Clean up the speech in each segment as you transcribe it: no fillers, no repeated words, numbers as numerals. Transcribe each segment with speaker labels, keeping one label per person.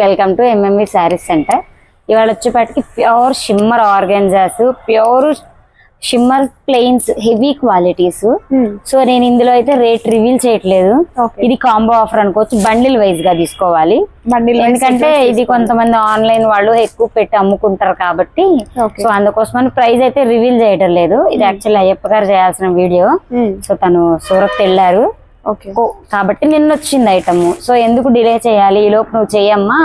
Speaker 1: Welcome to MMV saris centre. ఇవాళ వచ్చేపాటికి pure shimmer organzas, pure shimmer plains, heavy qualities. So నేను ఇందులో అయితే రేట్ రివీల్ చేయట్లేదు. ఇది కాంబో ఆఫర్ అనుకోవచ్చు, బండిల్ వైజ్ గా తీసుకోవాలి. ఎందుకంటే ఇది కొంతమంది ఆన్లైన్ వాళ్ళు ఎక్కువ పెట్టి అమ్ముకుంటారు కాబట్టి, సో అందుకోసమని ప్రైస్ అయితే రివీల్ చేయడం లేదు. ఇది యాక్చువల్లీ అయ్యప్ప గారు చేయాల్సిన వీడియో. సో తను సూరత్ వెళ్ళారు కాబట్టి నిన్న వచ్చింది ఐటమ్. సో ఎందుకు డిలే చేయాలి, ఈ లోపు నువ్వు చెయ్యమ్మా,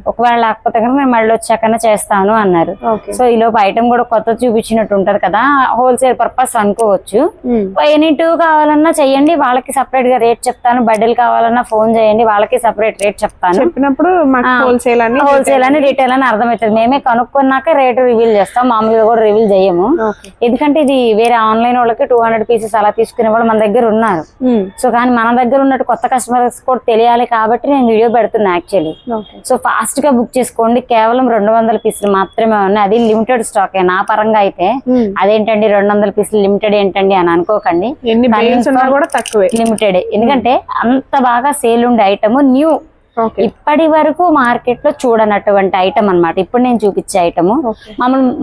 Speaker 1: ఒకవేళ లేకపోతే కనుక నేను మళ్ళీ వచ్చాకన్నా చేస్తాను అన్నారు. సో ఈ లోపు ఐటమ్ కూడా కొత్త చూపించినట్టు ఉంటది కదా, హోల్సేల్ పర్పస్ అనుకోవచ్చు. ఎనీ టూ కావాలన్నా చెయ్యండి, వాళ్ళకి సపరేట్ గా రేట్ చెప్తాను. బడ్డీలు కావాలన్నా ఫోన్ చేయండి, వాళ్ళకి సపరేట్ రేట్ చెప్తాను.
Speaker 2: చెప్పినప్పుడు హోల్సేల్ అని
Speaker 1: రిటైల్ అని అర్థమవుతుంది. మేమే కనుక్కున్నాక రేట్ రివీల్ చేస్తాం, మామూలుగా కూడా రివీల్ చేయము. ఎందుకంటే ఇది వేరే ఆన్లైన్ వాళ్ళకి 200 పీసెస్ అలా తీసుకునే వాళ్ళు మన దగ్గర ఉన్నారు. సో కానీ మన దగ్గర ఉన్నట్టు కొత్త కస్టమర్స్ కూడా తెలియాలి కాబట్టి నేను వీడియో పెడుతున్నా యాక్చువల్లీ. సో ఫాస్ట్ గా బుక్ చేసుకోండి, కేవలం 200 పీసులు మాత్రమే ఉన్నాయి. అది లిమిటెడ్ స్టాక్. నా పరంగా అయితే అదేంటండి 200 పీసులు లిమిటెడ్ ఏంటండి అని అనుకోకండి, లిమిటెడ్. ఎందుకంటే అంత బాగా సేల్ ఉండే ఐటమ్, న్యూ ఇప్పటి వరకు మార్కెట్ లో చూడనటువంటి ఐటమ్ అన్నమాట. ఇప్పుడు నేను చూపించే ఐటమ్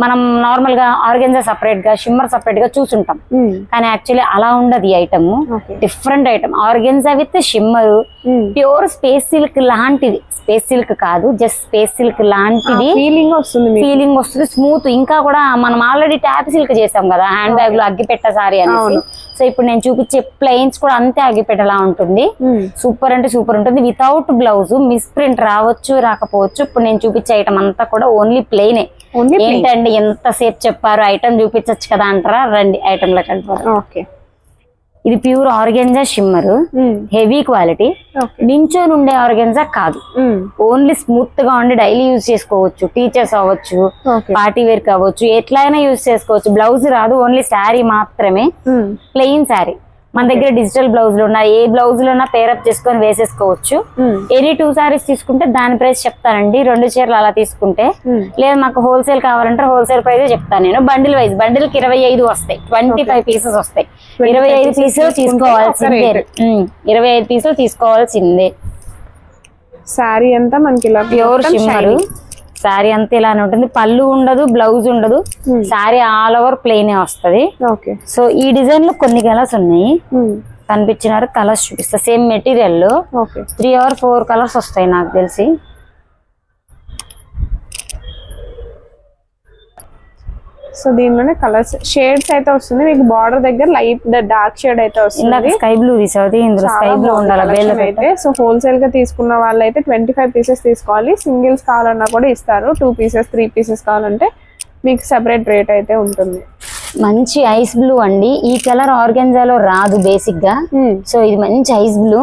Speaker 1: మనం నార్మల్ గా ఆర్గెన్జా సపరేట్ గా, షిమ్మర్ సపరేట్ గా చూసుంటాం, కానీ యాక్చువల్లీ అలా ఉండదు ఈ item. Different item, organza with shimmer, pure space silk లాంటిది. స్పేస్ సిల్క్ కాదు, జస్ట్ స్పేస్ సిల్క్ లాంటిది ఫీలింగ్ వస్తుంది, స్మూత్. ఇంకా కూడా మనం ఆల్రెడీ ట్యాప్ సిల్క్ చేసాం కదా హ్యాండ్ బ్యాగ్ లో, అగ్గిపెట్ట సారీ అనేసి. సో ఇప్పుడు నేను చూపించే ప్లెయిన్స్ కూడా అంతే అగ్గిపెట్టలా ఉంటుంది. సూపర్ అంటే సూపర్ ఉంటుంది, వితౌట్ బ్లౌజ్. మిస్ ప్రింట్ రావచ్చు రాకపోవచ్చు. ఇప్పుడు నేను చూపించే ఐటమ్ అంతా కూడా ఓన్లీ ప్లెయినే. ఏంటండి ఎంతసేపు చెప్పారు, ఐటమ్ చూపించచ్చు కదా అంటారా, రండి ఐటమ్ లోకి వెళ్ళిపోతారు. ఇది pure organza shimmer, heavy quality. నించోని ఉండే ఆర్గెన్జా కాదు, ఓన్లీ స్మూత్ గా ఉండి డైలీ యూజ్ చేసుకోవచ్చు. టీచర్స్ అవ్వచ్చు, పార్టీ వేర్ కావచ్చు, ఎట్లయినా యూజ్ చేసుకోవచ్చు. బ్లౌజ్ రాదు, ఓన్లీ శారీ మాత్రమే, ప్లెయిన్ శారీ. మన దగ్గర డిజిటల్ బ్లౌజులు ఉన్నాయి, ఏ బ్లౌజ్ లో పేరప్ చేసుకొని వేసేసుకోవచ్చు. ఎనీ 2 సారీస్ తీసుకుంటే దాని ప్రైస్ చెప్తానండి. 2 చీరలు అలా తీసుకుంటే, లేదా మాకు హోల్సేల్ కావాలంటే హోల్సేల్ ప్రైస్ చెప్తాను నేను. బండిల్ వైజ్, బండిల్కి 25 వస్తాయి, 25 పీసెస్ వస్తాయి. 25 పీసులు తీసుకోవాల్సిందే, 25 పీసులు తీసుకోవాల్సిందే.
Speaker 2: శారీ అంతా మనకి
Speaker 1: ప్యూర్ షిమ్మర్ శారీ అంతా ఇలానే ఉంటుంది. పళ్ళు ఉండదు, బ్లౌజ్ ఉండదు, శారీ ఆల్ ఓవర్ ప్లెయిన్ వస్తుంది. సో ఈ డిజైన్ లో కొన్ని కలర్స్ ఉన్నాయి, కనిపించినారు కలర్స్ చూపిస్తా. సేమ్ మెటీరియల్ లో 3 or 4 కలర్స్ వస్తాయి నాకు తెలిసి.
Speaker 2: సో దీనిలోనే కలర్స్ షేడ్స్ అయితే వస్తుంది మీకు. బార్డర్ దగ్గర లైట్ డార్క్ షేడ్ అయితే వస్తుంది.
Speaker 1: స్కై బ్లూ తీసావు, ఇందులో స్కై బ్లూ ఉండాలి
Speaker 2: అయితే. సో హోల్సేల్ గా తీసుకున్న వాళ్ళు అయితే 25 పీసెస్ తీసుకోవాలి. సింగిల్స్ కావాలన్నా కూడా ఇస్తారు. 2 పీసెస్ 3 పీసెస్ కావాలంటే మీకు సెపరేట్ రేట్ అయితే ఉంటుంది.
Speaker 1: మంచి ఐస్ బ్లూ అండి. ఈ కలర్ ఆర్గెన్జాలో రాదు బేసిక్ గా. సో ఇది మంచి ఐస్ బ్లూ.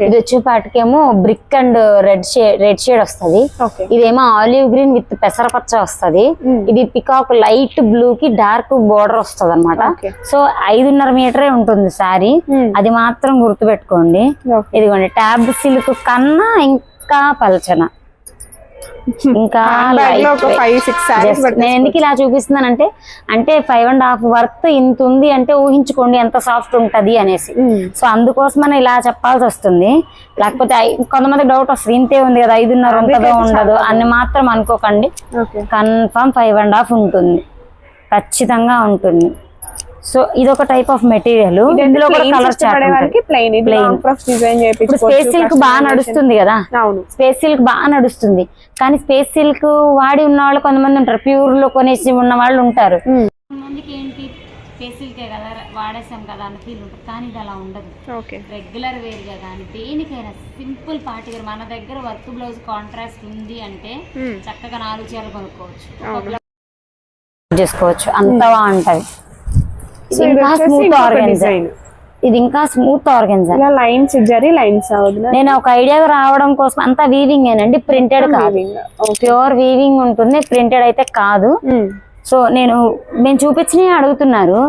Speaker 1: ఇది వచ్చేపాటికేమో బ్రిక్ అండ్ రెడ్ షేడ్ వస్తుంది. ఇదేమో ఆలివ్ గ్రీన్ విత్ పెసరపచ్చ వస్తుంది. ఇది పికాక్ లైట్ బ్లూ కి డార్క్ బోర్డర్ వస్తుంది అనమాట. సో 5.5 మీటరే ఉంటుంది శారీ, అది మాత్రం గుర్తు పెట్టుకోండి. ఇదిగోండి ట్యాబ్ సిల్క్ కన్నా ఇంకా పలచన, ఇంకా నేను ఎందుకు ఇలా చూపిస్తున్నానంటే, అంటే 5.5 వర్త్ ఇంత ఉంది అంటే ఊహించుకోండి ఎంత సాఫ్ట్ ఉంటది అనేసి. సో అందుకోసమని ఇలా చెప్పాల్సి వస్తుంది. లేకపోతే కొంతమంది డౌట్ వస్తుంది, ఇంతే ఉంది కదా 5.5 ఉంటుందో ఉండదు అని మాత్రం అనుకోకండి. కన్ఫర్మ్ 5.5 ఉంటుంది, ఖచ్చితంగా ఉంటుంది. సో ఇది ఒక టైప్ ఆఫ్ మెటీరియల్. ఇందులో కూడా కలర్ స్పేస్ సిల్క్ బాగా నడుస్తుంది కదా, స్పేస్ సిల్క్ బాగా నడుస్తుంది. కానీ స్పేస్ సిల్క్ వాడి ఉన్న వాళ్ళు కొంతమంది ఉంటారు, ప్యూర్ లో కొనేసి ఉన్న వాళ్ళు ఉంటారు. కొంతమందికి ఏంటి స్పేస్ సిల్కే కదా వాడేసాం కదా అని ఫీల్ ఉంటుంది, కానీ ఇది అలా ఉండదు. రెగ్యులర్ వేర్ గా కానీ దేనికైనా సింపుల్ పార్టీ వేర్. మన దగ్గర వర్క్ బ్లౌజ్ కాంట్రాస్ట్ ఉంది అంటే చక్కగా 4 చీరలు కొనుక్కోవచ్చు, చేసుకోవచ్చు, అంత బాగుంటది. ఇది ఇంకా స్మూత్ ఆర్గెన్జా, ఇది ఇంకా smooth organza.
Speaker 2: Lines zari lines.
Speaker 1: నేను ఒక ఐడియా రావడం కోసం అంతా వీవింగ్ ఏనండి, ప్రింటెడ్ కాదు. ప్యూర్ వీవింగ్ ఉంటుంది, ప్రింటెడ్ అయితే కాదు. సో మేము చూపించినవి అడుగుతున్నారు,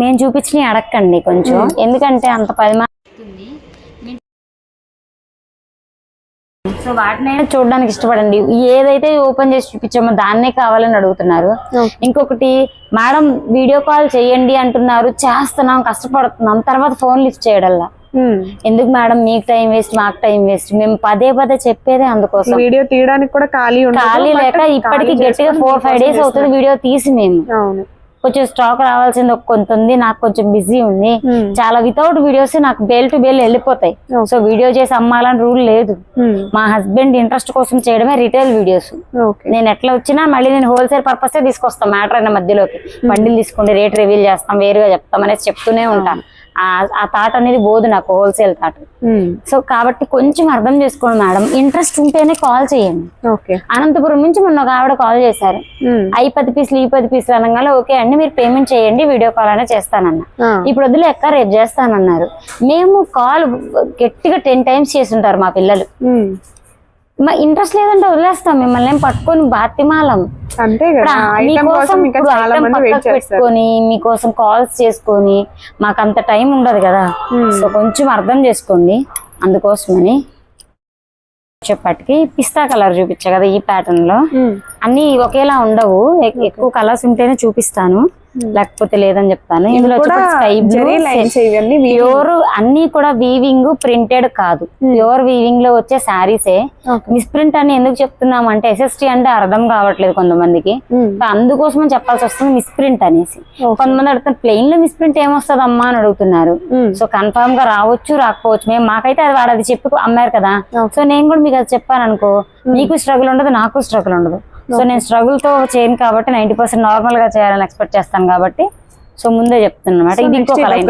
Speaker 1: మేము చూపించినవి అడగండి కొంచెం, ఎందుకంటే అంత 10 మంది. సో వాటినైనా చూడడానికి ఇష్టపడండి. ఏదైతే ఓపెన్ చేసి చూపించామో దాన్నే కావాలని అడుగుతున్నారు. ఇంకొకటి, మేడం వీడియో కాల్ చేయండి అంటున్నారు, చేస్తున్నాం, కష్టపడుతున్నాం, తర్వాత ఫోన్ లిఫ్ట్ చేయడల్లా ఎందుకు మేడం మీకు టైం వేస్ట్ మాకు టైం వేస్ట్, మేము పదే పదే చెప్పేదే అందుకోసం.
Speaker 2: వీడియో తీయడానికి కూడా ఖాళీ
Speaker 1: లేక ఇప్పటికి గట్టిగా 4-5 డేస్ అవుతుంది వీడియో తీసి. మేము కొంచెం స్టాక్ రావాల్సింది కొంత ఉంది, నాకు కొంచెం బిజీ ఉంది, చాలా వితౌట్ వీడియోస్ నాకు బేల్ టు బేల్ వెళ్ళిపోతాయి. సో వీడియో చేసి అమ్మాలని రూల్ లేదు. మా హస్బెండ్ ఇంట్రెస్ట్ కోసం చేయడమే రిటైల్ వీడియోస్. నేను ఎట్లా వచ్చినా మళ్ళీ నేను హోల్సేల్ పర్పసే తీసుకొస్తాం. మ్యాటర్ అయిన మధ్యలోకి బండిల్ తీసుకోండి, రేట్ రివీల్ చేస్తాం, వేరుగా చెప్తాం అనేసి చెప్తూనే ఉంటాను. ఆ థాట్ అనేది పోదు నాకు, హోల్సేల్ థాట్. సో కాబట్టి కొంచెం అర్థం చేసుకోండి మేడం, ఇంట్రెస్ట్ ఉంటేనే కాల్ చేయండి. అనంతపురం నుంచి మొన్న ఒక ఆవిడ కాల్ చేశారు, 10 పీసులు ఈ 10 పీసులు అనగానే ఓకే అండి మీరు పేమెంట్ చేయండి, వీడియో కాల్ అనే చేస్తానన్నా. ఇప్పుడు వద్దులే ఎక్క రేపు చేస్తానన్నారు. మేము కాల్ గట్టిగా 10 times చేస్తుంటారు మా పిల్లలు. మా ఇంట్రెస్ట్ లేదంటే వదిలేస్తాం, మిమ్మల్ని ఏం పట్టుకొని బాతిమాలం. పెట్టుకొని మీకోసం కాల్స్ చేసుకొని మాకు అంత టైం ఉండదు కదా. సో కొంచెం అర్థం చేసుకోండి. అందుకోసమని చెప్పటికి పిస్తా కలర్ చూపించా కదా, ఈ ప్యాటర్న్ లో అన్ని ఒకేలా ఉండవు, ఎక్కువ కలర్స్ ఉంటేనే చూపిస్తాను, లేకపోతే లేదని చెప్తాను. ఇందులో స్కై బ్లూ ప్యూర్ అన్ని కూడా వీవింగ్ ప్రింటెడ్ కాదు, ప్యూర్ వీవింగ్ లో వచ్చే శారీసే. మిస్ ప్రింట్ అని ఎందుకు చెప్తున్నాం అంటే SST అంటే అర్థం కావట్లేదు కొంతమందికి, అందుకోసం చెప్పాల్సి వస్తుంది మిస్ ప్రింట్ అనేసి. కొంతమంది అడుగుతున్నారు ప్లెయిన్ లో మిస్ ప్రింట్ ఏమొస్తుంది అమ్మా అని అడుగుతున్నారు. సో కన్ఫర్మ్ గా రావచ్చు రాకపోవచ్చు, మేము మాకైతే అది వాడు అది చెప్పి అమ్మారు కదా. సో నేను కూడా మీకు అది చెప్పాను అనుకో, మీకు స్ట్రగుల్ ఉండదు నాకు స్ట్రగుల్ ఉండదు. సో నేను స్ట్రగుల్ తో చేయను కాబట్టి 90% నార్మల్ గా చేయాలని ఎక్స్పెక్ట్ చేస్తాను కాబట్టి సో ముందే చెప్తున్నా అన్నమాట. ఇది ఇంకొక line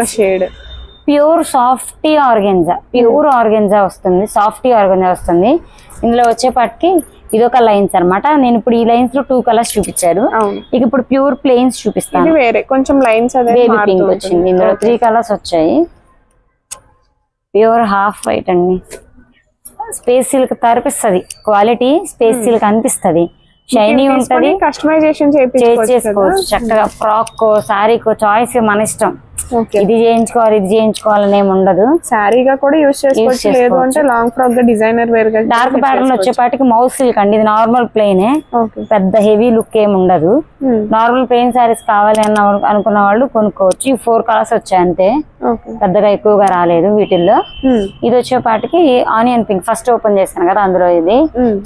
Speaker 1: pure softy organza, pure organza వస్తుంది, సాఫ్టీ ఆర్గెన్జా వస్తుంది. ఇందులో వచ్చేపాటికి ఇదొక లైన్స్ అన్నమాట. నేను ఇప్పుడు ఈ లైన్స్ లో 2 కలర్స్ చూపించారు, ఇక ఇప్పుడు ప్యూర్ ప్లెయిన్స్ చూపిస్తాను.
Speaker 2: కొంచెం లైన్స్
Speaker 1: బేబీ పింక్ వచ్చింది, ఇందులో 3 కలర్స్ వచ్చాయి. ప్యూర్ హాఫ్ వైట్ అండి, స్పేస్ సిల్క్ తరిపిస్తుంది, క్వాలిటీ స్పేస్ సిల్క్ అనిపిస్తుంది, షైనీ ఉంటది,
Speaker 2: కస్టమైజేషన్
Speaker 1: చేసుకోవచ్చు చక్కగా. ఫ్రాక్ శారీకో చాయిస్ మన ఇష్టం, ఇది చేయించుకోవాలని ఏమి ఉండదు.
Speaker 2: శారీగా కూడా యూస్ చేసుకోవచ్చు, లేదు అంటే లాంగ్ ఫ్రాక్ గా డిజైనర్ వేర్ గా.
Speaker 1: డార్క్ ప్యాటర్న్ వచ్చేపాటికి మౌస్ సిల్క్ అండి, ఇది నార్మల్ ప్లెయిన్, పెద్ద హెవీ లుక్ ఏమి ఉండదు. నార్మల్ ప్లెయిన్ శారీస్ కావాలి అనుకున్న వాళ్ళు కొనుక్కోవచ్చు. ఈ 4 కలర్స్ వచ్చాయి అంతే, పెద్దగా ఎక్కువగా రాలేదు వీటిల్లో. ఇది వచ్చేపాటికి ఆనియన్ పింక్ ఫస్ట్ ఓపెన్ చేశాను కదా, అందులో ఇది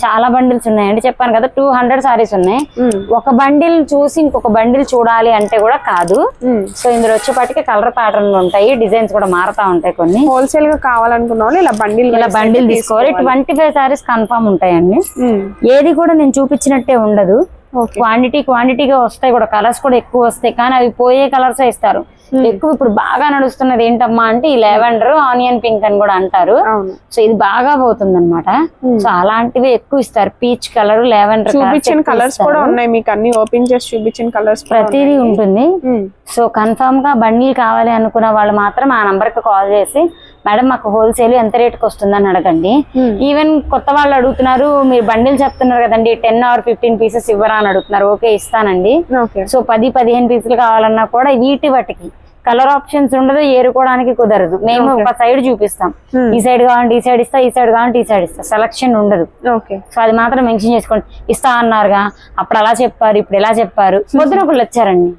Speaker 1: చాలా బండిల్స్ ఉన్నాయండి. చెప్పాను కదా 200 సారీస్ ఉన్నాయి. ఒక బండిల్ చూసి ఇంకొక బండిల్ చూడాలి అంటే కూడా కాదు. సో ఇందులో వచ్చేపాటికి కలర్ ప్యాటర్న్లు ఉంటాయి, డిజైన్స్ కూడా మారుతా ఉంటాయి. కొన్ని
Speaker 2: హోల్సేల్ గా కావాలనుకున్న వాళ్ళు ఇలా బండిల్
Speaker 1: తీసుకోవాలి. 25 సారీస్ కన్ఫర్మ్ ఉంటాయండి. ఏది కూడా నేను చూపించినట్టే ఉండదు, క్వాంటిటీగా వస్తాయి కూడా, కలర్స్ కూడా ఎక్కువ వస్తాయి, కానీ అవి పోయే కలర్స్ ఇస్తారు ఎక్కువ. ఇప్పుడు బాగా నడుస్తున్నది ఏంటమ్మా అంటే ఈ లెవెండర్ ఆనియన్ పింక్ అని కూడా అంటారు. సో ఇది బాగా పోతుంది అనమాట. సో అలాంటివి ఎక్కువ ఇస్తారు, పీచ్ కలర్, లెవెండర్
Speaker 2: చూపించిన కలర్స్ కూడా ఉన్నాయి మీకు, అన్ని ఓపెన్ చేసి చూపించిన కలర్స్
Speaker 1: ప్రతిదీ ఉంటుంది. సో కన్ఫర్మ్ గా బండిల్ కావాలి అనుకున్న వాళ్ళు మాత్రం ఆ నంబర్ కి కాల్ చేసి మేడం మాకు హోల్సేల్ ఎంత రేట్కి వస్తుందని అడగండి. ఈవెన్ కొత్త వాళ్ళు అడుగుతున్నారు, మీరు బండిల్ చెప్తున్నారు కదండి 10 or 15 పీసెస్ ఇవ్వరా అని అడుగుతున్నారు. ఓకే ఇస్తానండి. సో 10-15 పీసులు కావాలన్నా కూడా వీటి వాటికి కలర్ ఆప్షన్స్ ఉండదు, ఏరుకోవడానికి కుదరదు. మేము ఒక సైడ్ చూపిస్తాం, ఈ సైడ్ కావాలంటే ఈ సైడ్ ఇస్తా, ఈ సైడ్ కావాలంటే ఈ సైడ్ ఇస్తా, సెలక్షన్ ఉండదు. సో అది మాత్రం మెన్షన్ చేసుకోండి. ఇస్తా అన్నారుగా, అప్పుడు అలా చెప్పారు, ఇప్పుడు ఎలా చెప్పారు. పొద్దున ఒకళ్ళు వచ్చారండి,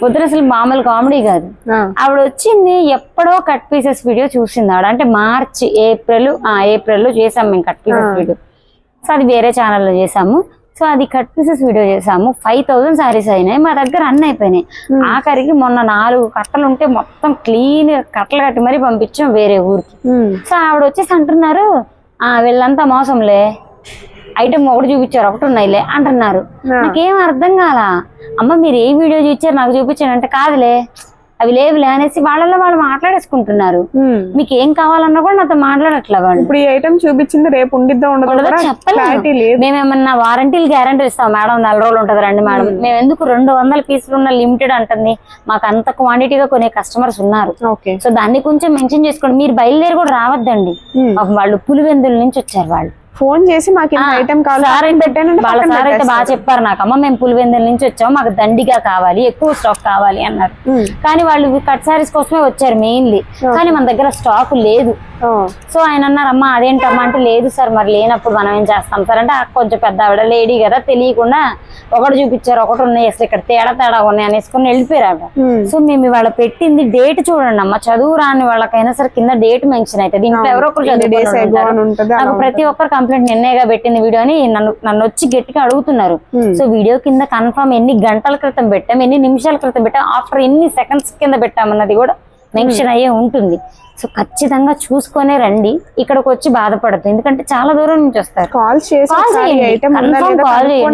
Speaker 1: పొద్దున అసలు మామూలు కామెడీ కాదు. ఆవిడ వచ్చింది ఎప్పుడో కట్ పీసెస్ వీడియో చూసింది ఆవిడ, అంటే మార్చ్ ఏప్రిల్ లో చేసాం మేము కట్ పీసెస్ వీడియో. సో అది వేరే ఛానల్లో చేసాము. సో అది కట్ పీసెస్ వీడియో చేసాము. 5000 సారీస్ అయినాయి, మా దగ్గర అన్ని అయిపోయినాయి. ఆఖరికి మొన్న 4 కట్టలు ఉంటే మొత్తం క్లీన్ కట్టలు కట్టి మరీ పంపించాం వేరే ఊరికి. సో ఆవిడ వచ్చేసి అంటున్నారు వీళ్ళంతా మోసంలే, ఐటమ్ ఒకటి చూపించారు, ఒకటి ఉన్నాయిలే అంటున్నారు. నాకేం అర్థం కాలా. అమ్మ మీరు ఏ వీడియో చూపించారు నాకు చూపించాను అంటే, కాదులే అవి లేవులే అనేసి వాళ్ళలో వాళ్ళు మాట్లాడేసుకుంటున్నారు. మీకు ఏం కావాలన్నా కూడా నాతో మాట్లాడట్లే వాళ్ళు.
Speaker 2: ఇప్పుడు ఈ ఐటమ్ చూపించింది రేపు ఉండిద్దా ఉండదో
Speaker 1: చెప్పలేదు. మేమేమన్నా వారంటీలు గ్యారంటీ ఇస్తాం మేడం, 4 రోజులు ఉంటది రండి మేడం. మేము ఎందుకు 200 పీసులు ఉన్న లిమిటెడ్ అంటుంది, మాకు అంత క్వాంటిటీగా కొనే కస్టమర్స్ ఉన్నారు. సో దాన్ని కొంచెం మెన్షన్ చేసుకోండి. మీరు బయలుదేరి కూడా రావద్దండి, వాళ్ళు పులివెందుల నుంచి వచ్చారు వాళ్ళు.
Speaker 2: ఫోన్ చేసి మాకు ఇంత ఐటమ్ కావాలి
Speaker 1: సార్ అయితే
Speaker 2: పెట్టానంటే
Speaker 1: వాళ్ళ
Speaker 2: పక్కన
Speaker 1: సార్ అయితే బాగా
Speaker 2: పెట్టేస్తారు.
Speaker 1: చెప్పారు నాకు, అమ్మ మేము పులివెందుల నుంచి వచ్చాము, మాకు దండిగా కావాలి, ఎక్కువ స్టాక్ కావాలి అన్నారు. కానీ వాళ్ళు కట్ సారీస్ కోసమే వచ్చారు మెయిన్లీ, కానీ మన దగ్గర స్టాక్ లేదు. సో ఆయన అన్నారు, అమ్మ అదేంటమ్మా అంటే, లేదు సార్ మరి లేనప్పుడు మనం ఏం చేస్తాం సార్ అంటే, కొంచెం పెద్ద ఆవిడ లేడీ కదా తెలియకుండా ఒకటి చూపించారు, ఒకటి ఉన్నాయి, అసలు ఇక్కడ తేడా ఉన్నాయి అనేసుకుని వెళ్ళిపోయారు ఆవిడ. సో మేము ఇవాళ పెట్టింది డేట్ చూడండి అమ్మ, చదువు రాని వాళ్ళకైనా సరే కింద డేట్ మెన్షన్ అవుతుంది, ఇంట్లో ఎవరో ఒకరు చదువుకుంటారు. నాకు ప్రతి ఒక్కరు కంప్లైంట్ నిన్నేగా పెట్టింది వీడియో అని నన్ను వచ్చి గట్టిగా అడుగుతున్నారు. సో వీడియో కింద కన్ఫర్మ్ ఎన్ని గంటల క్రితం పెట్టాం, ఎన్ని నిమిషాల క్రితం పెట్టాం, ఆఫ్టర్ ఎన్ని సెకండ్స్ కింద పెట్టామన్నది కూడా మెన్షన్ అయ్యే ఉంటుంది. సో ఖచ్చితంగా చూసుకొనే రండి, ఇక్కడికి వచ్చి బాధపడద్దు, ఎందుకంటే చాలా దూరం నుంచి వస్తారు.
Speaker 2: కాల్ చేయండి,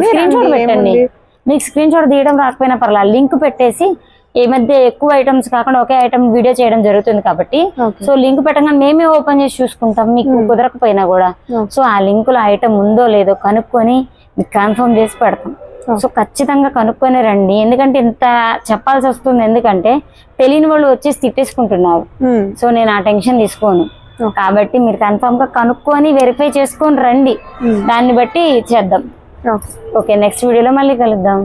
Speaker 1: స్క్రీన్ షాట్ పెట్టండి, మీకు స్క్రీన్ షాట్ తీయడం రాకపోయినా పర్లేదు, లింక్ పెట్టేసి ఈ మధ్య ఎక్కువ ఐటమ్స్ కాకుండా ఒకే ఐటమ్ వీడియో చేయడం జరుగుతుంది కాబట్టి, సో లింక్ పెట్టగానే మేమే ఓపెన్ చేసి చూసుకుంటాం, మీకు కుదరకపోయినా కూడా. సో ఆ లింక్ లో ఐటమ్ ఉందో లేదో కనుక్కొని మీకు కన్ఫర్మ్ చేసి పెడతాం. సో ఖచ్చితంగా కనుక్కొని రండి, ఎందుకంటే ఇంత చెప్పాల్సి వస్తుంది, ఎందుకంటే తెలియని వాళ్ళు వచ్చేసి తిట్టేసుకుంటున్నారు. సో నేను ఆ టెన్షన్ తీసుకోను, కాబట్టి మీరు కన్ఫర్మ్ గా కనుక్కొని వెరిఫై చేసుకొని రండి, దాన్ని బట్టి చేద్దాం. ఓకే, నెక్స్ట్ వీడియోలో మళ్ళీ కలుద్దాం.